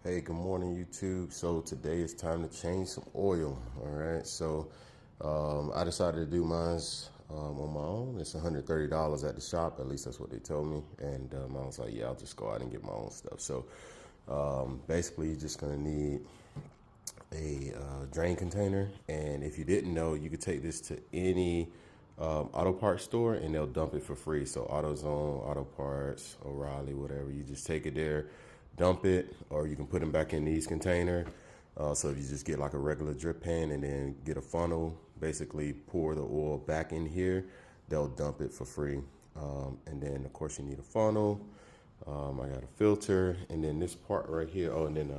Hey, good morning, YouTube. So today it's time to change some oil. All right. So I decided to do mine on my own. It's $130 at the shop. At least that's what they told me. And I was like, yeah, I'll just go out and get my own stuff. So basically, you're just gonna need a drain container. And if you didn't know, you could take this to any auto parts store and they'll dump it for free. So AutoZone, Auto Parts, O'Reilly, whatever. You just take it there, dump it, or you can put them back in these container. So if you just get like a regular drip pan and then get a funnel, basically pour the oil back in here, they'll dump it for free. And then of course you need a funnel. I got a filter, and then this part right here. Oh, and then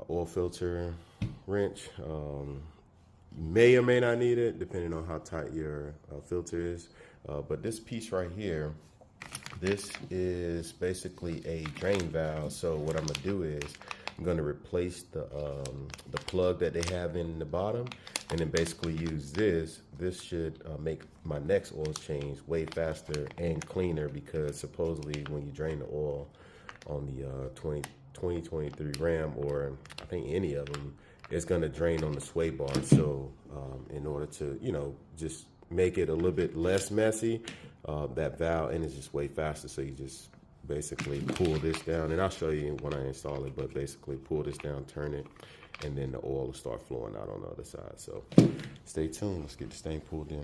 oil filter wrench. You may or may not need it depending on how tight your filter is. But this piece right here, this is basically a drain valve. So what I'm gonna do is I'm gonna replace the plug that they have in the bottom, and then basically use this. This should make my next oil change way faster and cleaner, because supposedly when you drain the oil on the 2023 Ram, or I think any of them, it's gonna drain on the sway bar. So in order to, just make it a little bit less messy, that valve, and it's just way faster. So you just basically pull this down, and I'll show you when I install it, but basically pull this down, turn it, and then the oil will start flowing out on the other side. So stay tuned. Let's get this thing pulled in.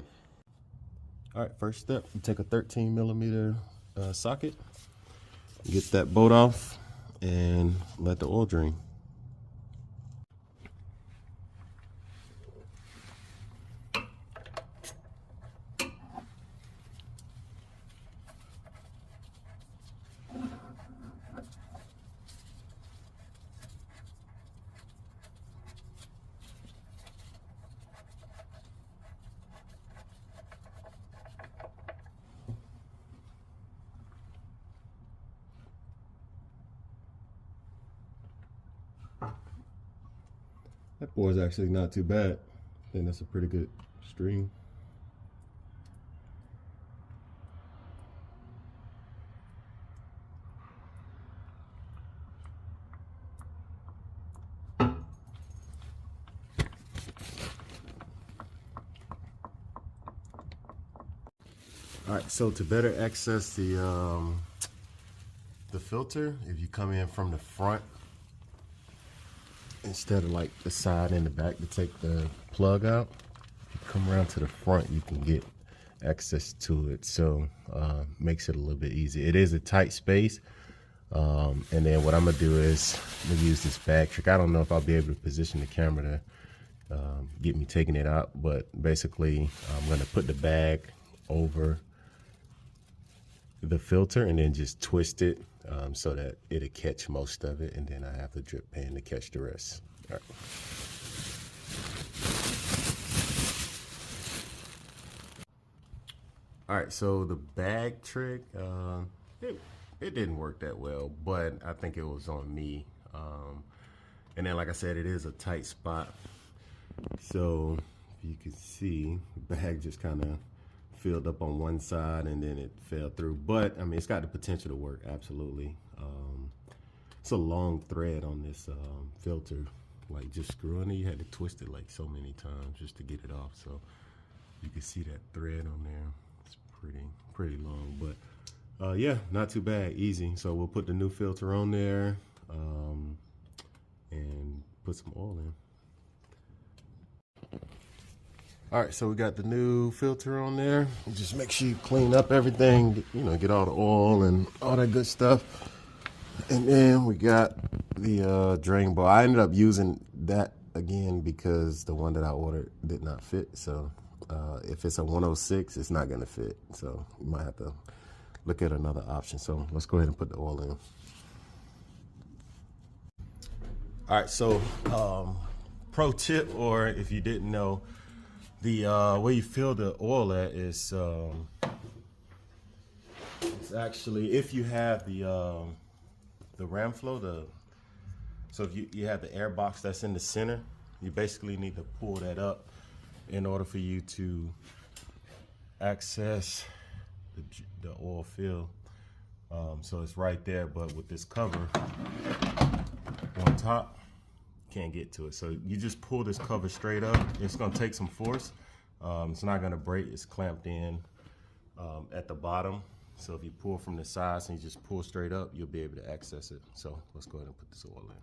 All right, first step, you take a 13 millimeter socket, get that bolt off, and let the oil drain. That bore is actually not too bad. I think that's a pretty good string. All right, so to better access the filter, if you come in from the front instead of like the side and the back to take the plug out, if you come around to the front, you can get access to it. So makes it a little bit easier. It is a tight space. And then what I'm gonna do is I'm gonna use this bag trick. I don't know if I'll be able to position the camera to get me taking it out, but basically I'm gonna put the bag over the filter and then just twist it so that it'll catch most of it, and then I have the drip pan to catch the rest. All right. All right, so the bag trick, it didn't work that well, but I think it was on me. And then, like I said, it is a tight spot. So you can see the bag just kind of filled up on one side and then it fell through. But I mean, it's got the potential to work, absolutely. It's a long thread on this filter. Like, just screwing it, you had to twist it like so many times just to get it off. So you can see that thread on there. It's pretty long, but yeah, not too bad, easy. So we'll put the new filter on there and put some oil in. All right, so we got the new filter on there. Just make sure you clean up everything, get all the oil and all that good stuff. And then we got the drain bar. I ended up using that again because the one that I ordered did not fit. So if it's a 106, it's not gonna fit. So you might have to look at another option. So let's go ahead and put the oil in. All right, so pro tip, or if you didn't know, the where you fill the oil at is it's actually, if you have the ram flow, so if you have the air box that's in the center, you basically need to pull that up in order for you to access the oil fill. So it's right there, but with this cover on top, can't get to it. So you just pull this cover straight up. It's gonna take some force. It's not gonna break, it's clamped in at the bottom. So if you pull from the sides and you just pull straight up, you'll be able to access it. So let's go ahead and put this oil in.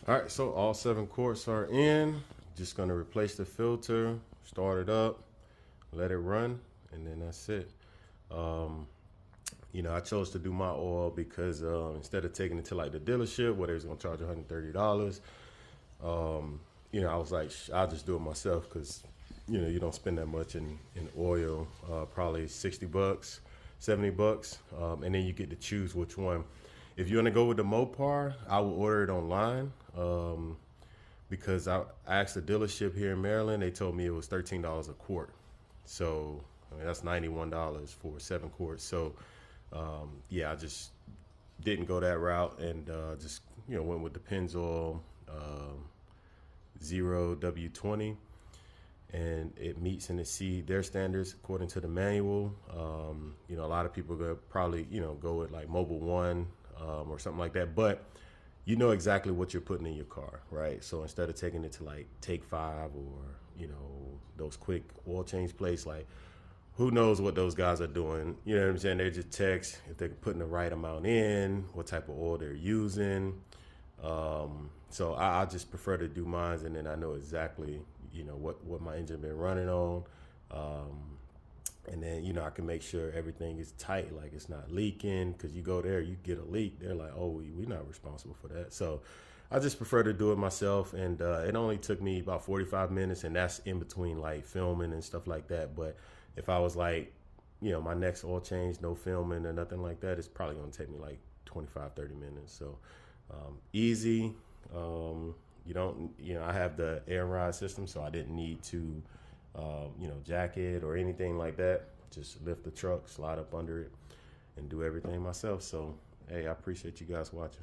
All right, so all 7 quarts are in. Just gonna replace the filter, start it up, let it run, and then that's it. You know, I chose to do my oil because instead of taking it to like the dealership where they was gonna charge $130, you know, I was like, I'll just do it myself because, you know, you don't spend that much in oil, probably 60 bucks, 70 bucks. And then you get to choose which one. If you want to go with the Mopar, I will order it online because I asked the dealership here in Maryland. They told me it was $13 a quart. So I mean, that's $91 for 7 quarts. So yeah, I just didn't go that route and just, you know, went with the Pennzoil 0W20, and it meets and exceeds their standards according to the manual. You know, a lot of people are probably, you know, go with like Mobil 1 or something like that, but you know exactly what you're putting in your car, right? So instead of taking it to like Take 5 or, you know, those quick oil change places, like who knows what those guys are doing? You know what I'm saying? They just text if they're putting the right amount in, what type of oil they're using. So I just prefer to do mine, and then I know exactly, you know, what my engine been running on. And then, you know, I can make sure everything is tight, like it's not leaking, because you go there, you get a leak. They're like, oh, we're not responsible for that. So I just prefer to do it myself. And it only took me about 45 minutes, and that's in between like filming and stuff like that. But if I was like, you know, my next oil change, no filming or nothing like that, it's probably going to take me like 25, 30 minutes. So easy. You don't, you know, I have the air ride system, so I didn't need to, you know, jack it or anything like that. Just lift the truck, slide up under it, and do everything myself. So, hey, I appreciate you guys watching.